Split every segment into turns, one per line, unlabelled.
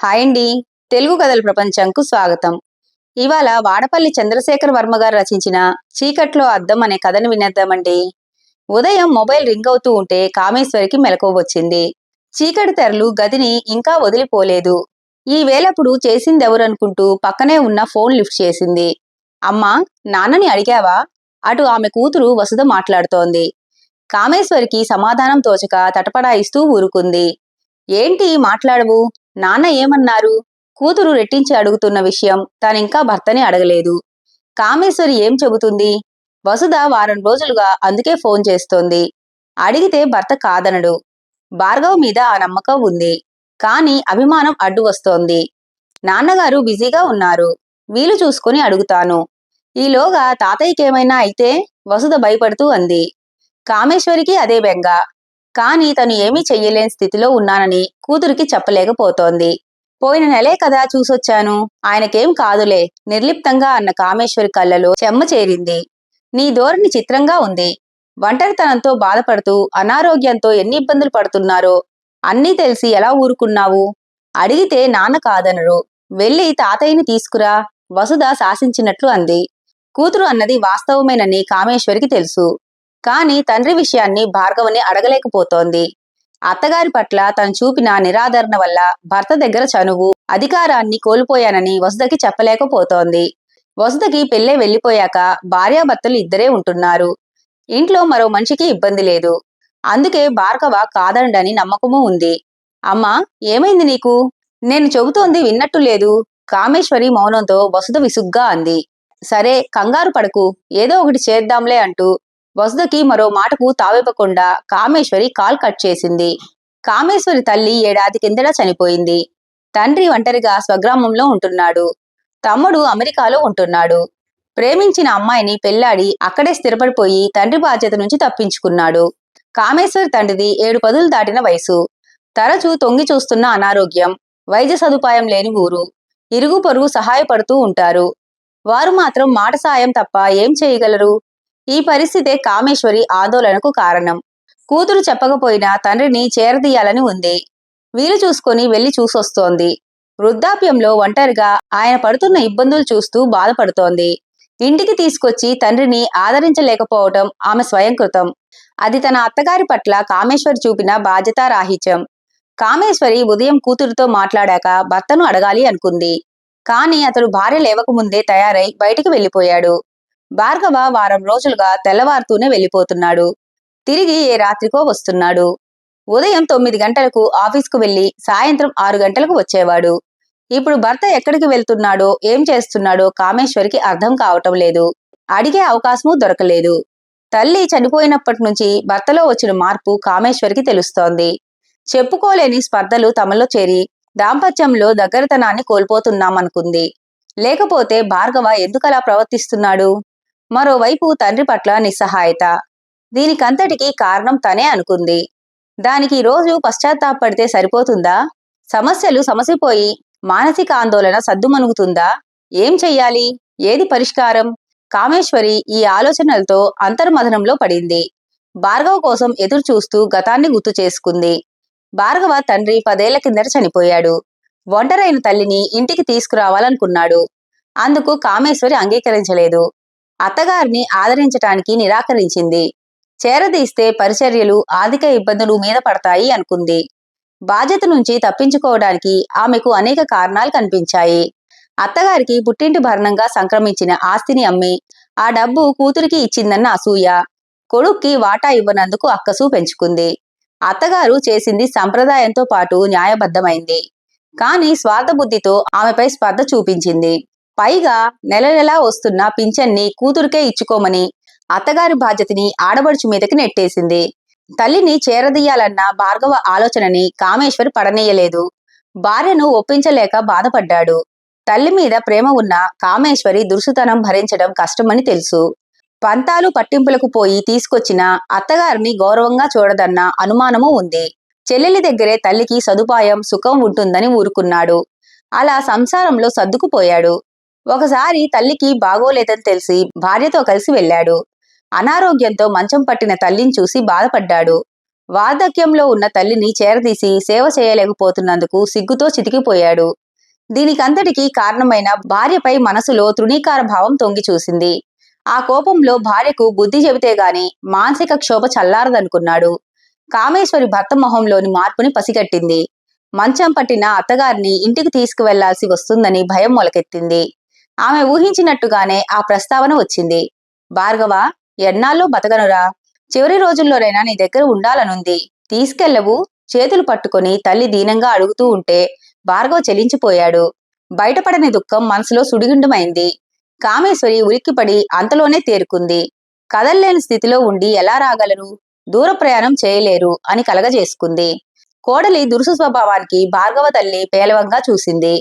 Hi అండి. తెలుగు కథల ప్రపంచంకు స్వాగతం. ఇవాళ వాడపల్లి చంద్రశేఖర్ వర్మ గారు రచించిన చీకట్లో అద్దం అనే కథను వినేద్దామండి. ఉదయం మొబైల్ రింగ్ అవుతూ ఉంటే కామేశ్వరికి మెలకువ వచ్చింది. చీకటి తెరలు గదిని ఇంకా వదిలిపోలేదు. ఈ వేళప్పుడు చేసిందెవరనుకుంటూ పక్కనే ఉన్న ఫోన్ లిఫ్ట్ చేసింది. అమ్మా, నాన్నని అడిగావా? అటు ఆమె కూతురు వసుధ మాట్లాడుతోంది. కామేశ్వరికి సమాధానం తోచక తటపడాయిస్తూ ఊరుకుంది. ఏంటి మాట్లాడవు? నాన్న ఏమన్నారు? కూతురు రెట్టించి అడుగుతున్న విషయం తానింకా భర్తని అడగలేదు. కామేశ్వరి ఏం చెబుతుంది? వసుధ వారం రోజులుగా అందుకే ఫోన్ చేస్తోంది. అడిగితే భర్త కాదనడు. భార్గవ్ మీద ఆ నమ్మకం ఉంది. కాని అభిమానం అడ్డు వస్తోంది. నాన్నగారు బిజీగా ఉన్నారు. వీలు చూసుకుని అడుగుతాను. ఈలోగా తాతయ్యకేమైనా అయితే? వసుధ భయపడుతూ అంది. కామేశ్వరికి అదే బెంగ. కాని తను ఏమీ చెయ్యలేని స్థితిలో ఉన్నానని కూతురికి చెప్పలేకపోతోంది. పోయిన నెలే కదా చూసొచ్చాను, ఆయనకేం కాదులే నిర్లిప్తంగా అన్న కామేశ్వరి కళ్ళలో చెమ్మ చేరింది. నీ ధోరణి చిత్రంగా ఉంది. ఒంటరితనంతో బాధపడుతూ అనారోగ్యంతో ఎన్ని ఇబ్బందులు పడుతున్నారో అన్నీ తెలిసి ఎలా ఊరుకున్నావు? అడిగితే నాన్న కాదనరు. వెళ్ళి తాతయ్యని తీసుకురా, వసుధ శాసించినట్లు అంది. కూతురు అన్నది వాస్తవమేనని కామేశ్వరికి తెలుసు. కాని తండ్రి విషయాన్ని భార్గవని అడగలేకపోతోంది. అత్తగారి పట్ల తను చూపిన నిరాదరణ వల్ల భర్త దగ్గర చనువు, అధికారాన్ని కోల్పోయానని వసుధకి చెప్పలేకపోతోంది. వసుధకి పెళ్ళే వెళ్లిపోయాక భార్యాభర్తలు ఇద్దరే ఉంటున్నారు. ఇంట్లో మరో మనిషికి ఇబ్బంది లేదు. అందుకే భార్గవ కాదనడని నమ్మకమూ ఉంది. అమ్మా, ఏమైంది నీకు? నేను చెబుతోంది విన్నట్టు లేదు. కామేశ్వరి మౌనంతో వసుధ విసుగ్గా అంది. సరే, కంగారు పడకు, ఏదో ఒకటి చేద్దాంలే అంటూ వసుధకి మరో మాటకు తావివ్వకుండా కామేశ్వరి కాల్ కట్ చేసింది. కామేశ్వరి తల్లి ఏడాది కిందట చనిపోయింది. తండ్రి ఒంటరిగా స్వగ్రామంలో ఉంటున్నాడు. తమ్ముడు అమెరికాలో ఉంటున్నాడు. ప్రేమించిన అమ్మాయిని పెళ్లాడి అక్కడే స్థిరపడిపోయి తండ్రి బాధ్యత నుంచి తప్పించుకున్నాడు. కామేశ్వరి తండ్రిది 7 పదులు దాటిన వయసు. తరచూ తొంగి చూస్తున్న అనారోగ్యం, వైద్య సదుపాయం లేని ఊరు. ఇరుగు పొరుగు సహాయపడుతూ ఉంటారు. వారు మాత్రం మాట సాయం తప్ప ఏం చేయగలరు? ఈ పరిస్థితే కామేశ్వరి ఆందోళనకు కారణం. కూతురు చెప్పకపోయినా తండ్రిని చేరదీయాలని ఉంది. వీలు చూసుకొని వెళ్లి చూసొస్తోంది. వృద్ధాప్యంలో ఒంటరిగా ఆయన పడుతున్న ఇబ్బందులు చూస్తూ బాధపడుతోంది. ఇంటికి తీసుకొచ్చి తండ్రిని ఆదరించలేకపోవటం ఆమె స్వయంకృతం. అది తన అత్తగారి పట్ల కామేశ్వరి చూపిన బాధ్యతారాహిత్యం. కామేశ్వరి ఉదయం కూతురుతో మాట్లాడాక భర్తను అడగాలి అనుకుంది. కాని అతడు భార్య లేవకముందే తయారై బయటికి వెళ్లిపోయాడు. భార్గవ వారం రోజులుగా తెల్లవారుతూనే వెళ్లిపోతున్నాడు. తిరిగి ఏ రాత్రికో వస్తున్నాడు. ఉదయం 9 గంటలకు ఆఫీసుకు వెళ్లి సాయంత్రం 6 గంటలకు వచ్చేవాడు. ఇప్పుడు భర్త ఎక్కడికి వెళ్తున్నాడో, ఏం చేస్తున్నాడో కామేశ్వరికి అర్థం కావటం లేదు. అడిగే అవకాశమూ దొరకలేదు. తల్లి చనిపోయినప్పటి నుంచి భర్తలో వచ్చిన మార్పు కామేశ్వరికి తెలుస్తోంది. చెప్పుకోలేని స్పర్ధలు తమలో చేరి దాంపత్యంలో దగ్గరతనాన్ని కోల్పోతున్నామనుకుంది. లేకపోతే భార్గవ ఎందుకలా ప్రవర్తిస్తున్నాడు? మరోవైపు తండ్రి పట్ల నిస్సహాయత. దీనికంతటికీ కారణం తనే అనుకుంది. దానికి రోజు పశ్చాత్తాపడితే సరిపోతుందా? సమస్యలు సమసిపోయి మానసిక ఆందోళన సద్దుమణుగుతుందా? ఏం చెయ్యాలి? ఏది పరిష్కారం? కామేశ్వరి ఈ ఆలోచనలతో అంతర్మథనంలో పడింది. భార్గవ కోసం ఎదురు చూస్తూ గతాన్ని గుర్తు చేసుకుంది. భార్గవ తండ్రి 10 ఏళ్ల కిందట చనిపోయాడు. ఒంటరైన తల్లిని ఇంటికి తీసుకురావాలనుకున్నాడు. అందుకు కామేశ్వరి అంగీకరించలేదు. అత్తగారిని ఆదరించటానికి నిరాకరించింది. చేరదీస్తే పరిచర్యలు, ఆర్థిక ఇబ్బందులు మీద పడతాయి అనుకుంది. బాధ్యత నుంచి తప్పించుకోవడానికి ఆమెకు అనేక కారణాలు కనిపించాయి. అత్తగారికి పుట్టింటి భరణంగా సంక్రమించిన ఆస్తిని అమ్మి ఆ డబ్బు కూతురికి ఇచ్చిందన్న అసూయ, కొడుక్కి వాటా ఇవ్వనందుకు అక్కసు పెంచుకుంది. అత్తగారు చేసింది సంప్రదాయంతో పాటు న్యాయబద్ధమైంది. కాని స్వార్థబుద్ధితో ఆమెపై స్పర్ధ చూపించింది. పైగా నెల నెలా వస్తున్న పింఛన్ని కూతురికే ఇచ్చుకోమని అత్తగారి బాధ్యతని ఆడబడుచు మీదకి నెట్టేసింది. తల్లిని చేరదీయాలన్న భార్గవ ఆలోచనని కామేశ్వరి పడనీయలేదు. భార్యను ఒప్పించలేక బాధపడ్డాడు. తల్లి మీద ప్రేమ ఉన్న కామేశ్వరి దురుసుతనం భరించడం కష్టమని తెలుసు. పంతాలు పట్టింపులకు పోయి తీసుకొచ్చిన అత్తగారిని గౌరవంగా చూడదన్న అనుమానమూ ఉంది. చెల్లెలి దగ్గరే తల్లికి సదుపాయం, సుఖం ఉంటుందని ఊరుకున్నాడు. అలా సంసారంలో సర్దుకుపోయాడు. ఒకసారి తల్లికి బాగోలేదని తెలిసి భార్యతో కలిసి వెళ్ళాడు. అనారోగ్యంతో మంచం పట్టిన తల్లిని చూసి బాధపడ్డాడు. వార్ధక్యంలో ఉన్న తల్లిని చేరదీసి సేవ చేయలేకపోతున్నందుకు సిగ్గుతో చితికిపోయాడు. దీనికంతటికీ కారణమైన భార్యపై మనసులో తృణీకార భావం తొంగి చూసింది. ఆ కోపంలో భార్యకు బుద్ధి చెబితే గాని మానసిక క్షోభ చల్లారదనుకున్నాడు. కామేశ్వరి భర్త మొహంలోని మార్పుని పసిగట్టింది. మంచం పట్టిన అత్తగారిని ఇంటికి తీసుకువెళ్లాల్సి వస్తుందని భయం మొలకెత్తింది. ఆమె ఊహించినట్టుగానే ఆ ప్రస్తావన వచ్చింది. భార్గవ, ఎన్నాళ్ళో బతకనురా, చివరి రోజుల్లోనైనా నీ దగ్గర ఉండాలనుంది, తీసుకెళ్ళవు? చేతులు పట్టుకొని తల్లి దీనంగా అడుగుతూ ఉంటే భార్గవ చెలించిపోయాడు. బయటపడని దుఃఖం మనసులో సుడిగుండమైంది. కామేశ్వరి ఉలిక్కిపడి అంతలోనే తేరుకుంది. కదల్లేని స్థితిలో ఉండి ఎలా రాగలరు, దూర ప్రయాణం చేయలేరు అని కలగజేసుకుంది. కోడలి దురుసు స్వభావానికి భార్గవ తల్లి పేలవంగా చూసింది.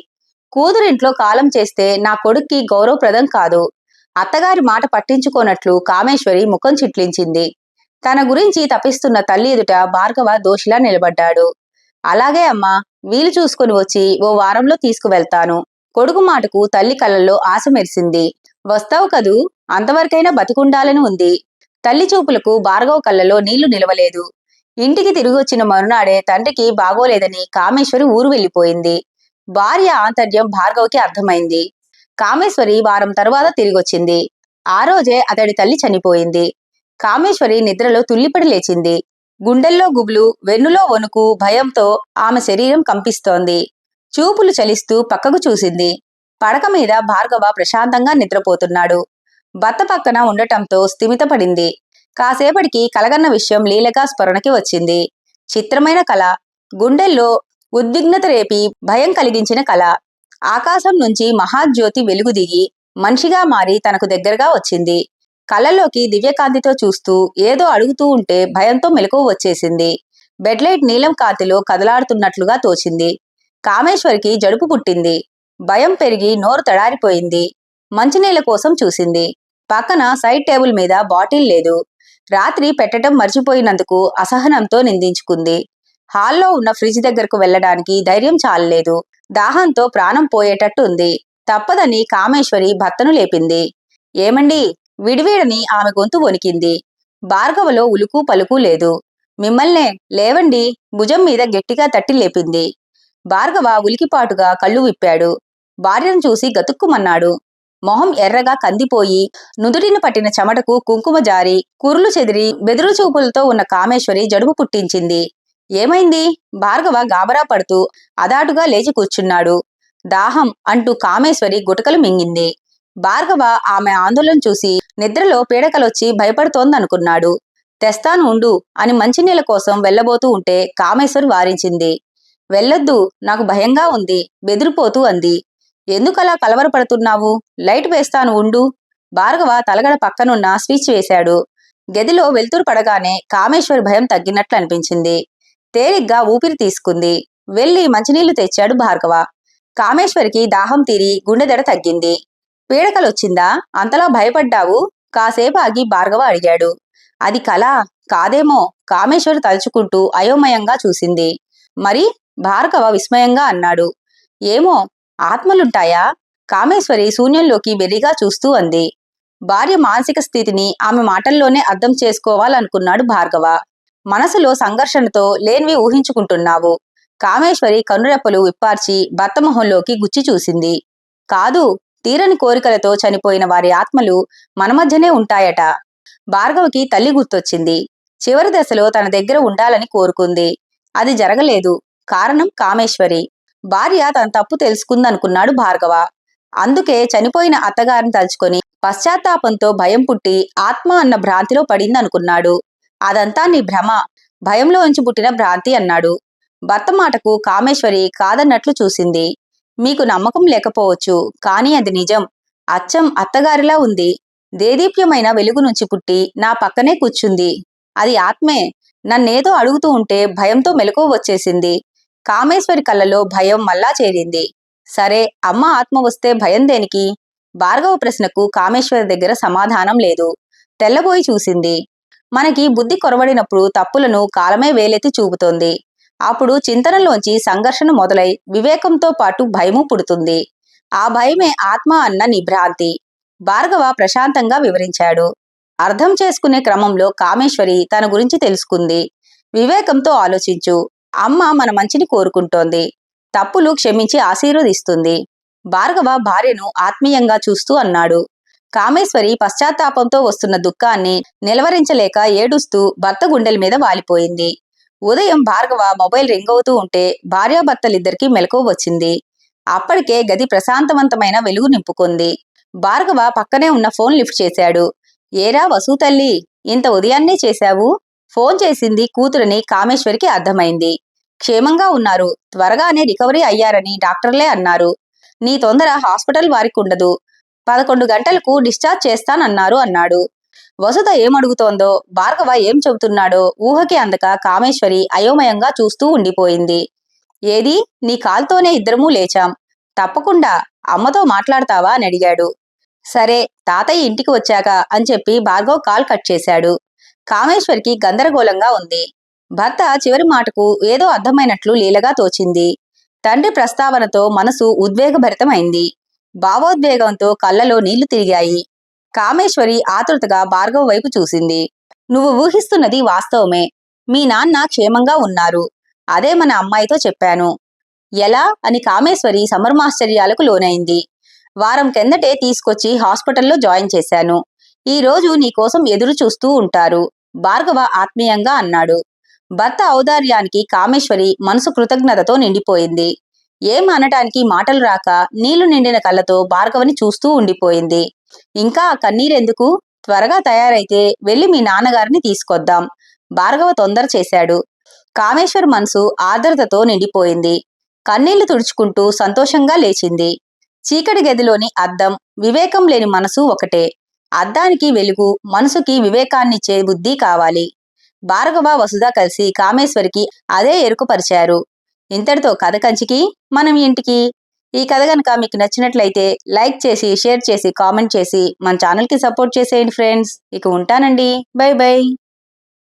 కూతురింట్లో కాలం చేస్తే నా కొడుక్కి గౌరవప్రదం కాదు. అత్తగారి మాట పట్టించుకోనట్లు కామేశ్వరి ముఖం చిట్లించింది. తన గురించి తపిస్తున్న తల్లి ఎదుట భార్గవ దోషిలా నిలబడ్డాడు. అలాగే అమ్మా, వీలు చూసుకుని వచ్చి ఓ వారంలో తీసుకువెళ్తాను. కొడుకు మాటకు తల్లి కళ్ళల్లో ఆశ మెరిసింది. వస్తావు కదూ, అంతవరకైనా బతికుండాలని ఉంది. తల్లి చూపులకు భార్గవ కళ్ళలో నీళ్లు నిలవలేదు. ఇంటికి తిరిగొచ్చిన మరునాడే తండ్రికి బాగోలేదని కామేశ్వరి ఊరు వెళ్లిపోయింది. భార్య ఆంతర్యం భార్గవకి అర్థమైంది. కామేశ్వరి వారం తరువాత తిరిగొచ్చింది. ఆ రోజే అతడి తల్లి చనిపోయింది. కామేశ్వరి నిద్రలో తుల్లిపడి లేచింది. గుండెల్లో గుబులు, వెన్నులో వణుకు, భయంతో ఆమె శరీరం కంపిస్తోంది. చూపులు చలిస్తూ పక్కకు చూసింది. పడక మీద భార్గవ ప్రశాంతంగా నిద్రపోతున్నాడు. భర్త పక్కన ఉండటంతో స్థిమితపడింది. కాసేపటికి కలగన్న విషయం లీలగా స్ఫురణకి వచ్చింది. చిత్రమైన కళ, గుండెల్లో ఉద్విగ్నత రేపి భయం కలిగించిన కళ. ఆకాశం నుంచి మహాజ్యోతి వెలుగు దిగి మనిషిగా మారి తనకు దగ్గరగా వచ్చింది. కళ్ళలోకి దివ్యకాంతితో చూస్తూ ఏదో అడుగుతూ ఉంటే భయంతో మెలకువ వచ్చేసింది. బెడ్లైట్ నీలం కాంతిలో కదలాడుతున్నట్లుగా తోచింది. కామేశ్వరికి జడుపు పుట్టింది. భయం పెరిగి నోరు తడారిపోయింది. మంచినీళ్ల కోసం చూసింది. పక్కన సైడ్ టేబుల్ మీద బాటిల్ లేదు. రాత్రి పెట్టడం మర్చిపోయినందుకు అసహనంతో నిందించుకుంది. హాల్లో ఉన్న ఫ్రిడ్జ్ దగ్గరకు వెళ్లడానికి ధైర్యం చాలలేదు. దాహంతో ప్రాణం పోయేటట్టు ఉంది. తప్పదని కామేశ్వరి భర్తను లేపింది. ఏమండి, విడివీడని ఆమె గొంతు వణికింది. భార్గవలో ఉలుకు పలుకు లేదు. మిమ్మల్నే, లేవండి, భుజం మీద గట్టిగా తట్టి లేపింది. భార్గవ ఉలికిపాటుగా కళ్ళు విప్పాడు. భార్యను చూసి గతుక్కుమన్నాడు. మొహం ఎర్రగా కందిపోయి నుదుటిన పట్టిన చెమటకు కుంకుమ జారి కురులు చెదిరి బెదురు చూపులతో ఉన్న కామేశ్వరి జడుపు పుట్టించింది. ఏమైంది? భార్గవ గాబరా పడుతూ అదాటుగా లేచి కూర్చున్నాడు. దాహం అంటూ కామేశ్వరి గుటకలు మింగింది. భార్గవ ఆమె ఆందోళన చూసి నిద్రలో పీడకలొచ్చి భయపడుతోందనుకున్నాడు. తెస్తాను ఉండు అని మంచినీళ్ల కోసం వెళ్లబోతూ ఉంటే కామేశ్వరి వారించింది. వెళ్ళొద్దు, నాకు భయంగా ఉంది, బెదిరిపోతూ అంది. ఎందుకలా కలవరపడుతున్నావు? లైట్ వేస్తాను ఉండు. భార్గవ తలగడ పక్కనున్న స్విచ్ వేశాడు. గదిలో వెలుతురు పడగానే కామేశ్వరి భయం తగ్గినట్లు అనిపించింది. తేలిగ్గా ఊపిరి తీసుకుంది. వెళ్లి మంచినీళ్లు తెచ్చాడు భార్గవ. కామేశ్వరికి దాహం తీరి గుండెదడ తగ్గింది. పీడకలొచ్చిందా? అంతలా భయపడ్డావు? కాసేపు ఆగి భార్గవ అడిగాడు. అది కళ కాదేమో కామేశ్వరి తలుచుకుంటూ అయోమయంగా చూసింది. మరి? భార్గవ విస్మయంగా అన్నాడు. ఏమో, ఆత్మలుంటాయా? కామేశ్వరి శూన్యంలోకి వెర్రిగా చూస్తూ అంది. భార్య మానసిక స్థితిని ఆమె మాటల్లోనే అర్థం చేసుకోవాలనుకున్నాడు భార్గవ. మనసులో సంఘర్షణతో లేనివి ఊహించుకుంటున్నావు. కామేశ్వరి కన్నురెప్పలు విప్పార్చి భర్త మొహంలోకి గుచ్చి చూసింది. కాదు, తీరని కోరికలతో చనిపోయిన వారి ఆత్మలు మన మధ్యనే ఉంటాయట. భార్గవకి తల్లి గుర్తొచ్చింది. చివరి దశలో తన దగ్గర ఉండాలని కోరుకుంది. అది జరగలేదు. కారణం కామేశ్వరి. భార్య తన తప్పు తెలుసుకుందనుకున్నాడు భార్గవ. అందుకే చనిపోయిన అత్తగారిని తలుచుకొని పశ్చాత్తాపంతో భయం పుట్టి ఆత్మ అన్న భ్రాంతిలో పడిందనుకున్నాడు. అదంతా నీ భ్రమ, భయంలో ఉంచి పుట్టిన భ్రాంతి అన్నాడు. భర్త మాటకు కామేశ్వరి కాదన్నట్లు చూసింది. మీకు నమ్మకం లేకపోవచ్చు, కానీ అది నిజం. అచ్చం అత్తగారిలా ఉంది. దేదీప్యమైన వెలుగు నుంచి పుట్టి నా పక్కనే కూర్చుంది. అది ఆత్మే. నన్నేదో అడుగుతూ ఉంటే భయంతో మెలకువ వచ్చేసింది. కామేశ్వరి కళ్ళలో భయం మళ్ళా చేరింది. సరే, అమ్మ ఆత్మ వస్తే భయం దేనికి? భార్గవ ప్రశ్నకు కామేశ్వరి దగ్గర సమాధానం లేదు. తెల్లబోయి చూసింది. మనకి బుద్ధి కొరవడినప్పుడు తప్పులను కాలమే వేలెత్తి చూపుతోంది. అప్పుడు చింతనలోంచి సంఘర్షణ మొదలై వివేకంతో పాటు భయము పుడుతుంది. ఆ భయమే ఆత్మ అన్న నీ భ్రాంతి. భార్గవ ప్రశాంతంగా వివరించాడు. అర్థం చేసుకునే క్రమంలో కామేశ్వరి తన గురించి తెలుసుకుంది. వివేకంతో ఆలోచించు. అమ్మ మన మంచిని కోరుకుంటోంది. తప్పులు క్షమించి ఆశీర్వదిస్తుంది. భార్గవ భార్యను ఆత్మీయంగా చూస్తూ అన్నాడు. కామేశ్వరి పశ్చాత్తాపంతో వస్తున్న దుఃఖాన్ని నిలవరించలేక ఏడుస్తూ భర్త గుండెల మీద వాలిపోయింది. ఉదయం భార్గవ మొబైల్ రింగ్ అవుతూ ఉంటే భార్యాభర్తలిద్దరికీ మెలకువ వచ్చింది. అప్పటికే గది ప్రశాంతవంతమైన వెలుగు నింపుకుంది. భార్గవ పక్కనే ఉన్న ఫోన్ లిఫ్ట్ చేశాడు. ఏరా వసు తల్లి, ఇంత ఉదయాన్నే చేశావు? ఫోన్ చేసింది కూతురని కామేశ్వరికి అర్థమైంది. క్షేమంగా ఉన్నారు, త్వరగానే రికవరీ అయ్యారని డాక్టర్లే అన్నారు. నీ తొందర హాస్పిటల్ వారికి ఉండదు. 11 గంటలకు డిశ్చార్జ్ చేస్తానన్నారు అన్నాడు. వసుధ ఏమడుగుతోందో, భార్గవ ఏం చెబుతున్నాడో ఊహకి అందక కామేశ్వరి అయోమయంగా చూస్తూ ఉండిపోయింది. ఏది, నీ కాల్తోనే ఇద్దరమూ లేచాం. తప్పకుండా అమ్మతో మాట్లాడతావా అని అడిగాడు. సరే, తాతయ్య ఇంటికి వచ్చాక అని చెప్పి భార్గవ్ కాల్ కట్ చేశాడు. కామేశ్వరికి గందరగోళంగా ఉంది. భర్త చివరి మాటకు ఏదో అర్థమైనట్లు లీలగా తోచింది. తండ్రి ప్రస్తావనతో మనసు ఉద్వేగభరితమైంది. భావోద్వేగంతో కళ్ళలో నీళ్లు తిరిగాయి. కామేశ్వరి ఆతృతగా భార్గవ్ వైపు చూసింది. నువ్వు ఊహిస్తున్నది వాస్తవమే. మీ నాన్న క్షేమంగా ఉన్నారు. అదే మన అమ్మాయితో చెప్పాను. ఎలా అని కామేశ్వరి సమర్మాశ్చర్యాలకు లోనైంది. వారం కిందటే తీసుకొచ్చి హాస్పిటల్లో జాయిన్ చేశాను. ఈ రోజు నీకోసం ఎదురు చూస్తూ ఉంటారు, భార్గవ ఆత్మీయంగా అన్నాడు. భర్త ఔదార్యానికి కామేశ్వరి మనసు కృతజ్ఞతతో నిండిపోయింది. ఏం అనటానికి మాటలు రాక నీళ్లు నిండిన కళ్ళతో భార్గవని చూస్తూ ఉండిపోయింది. ఇంకా కన్నీరెందుకు? త్వరగా తయారైతే వెళ్ళి మీ నాన్నగారిని తీసుకొద్దాం. భార్గవ తొందర చేశాడు. కామేశ్వర్ మనసు ఆర్ద్రతతో నిండిపోయింది. కన్నీళ్లు తుడుచుకుంటూ సంతోషంగా లేచింది. చీకటి గదిలోని అద్దం, వివేకం లేని మనసు ఒకటే. అద్దానికి వెలుగు, మనసుకి వివేకాన్నిచ్చే బుద్ధి కావాలి. భార్గవ వసుధ కలిసి కామేశ్వరికి అదే ఎరుకుపరిచారు. ఇంతటితో కథ కంచికి మనం ఇంటికి. ఈ కథ గనక మీకు నచ్చినట్లయితే లైక్ చేసి, షేర్ చేసి, కామెంట్ చేసి మన ఛానల్కి సపోర్ట్ చేసేయండి ఫ్రెండ్స్. ఇక ఉంటానండి. By by.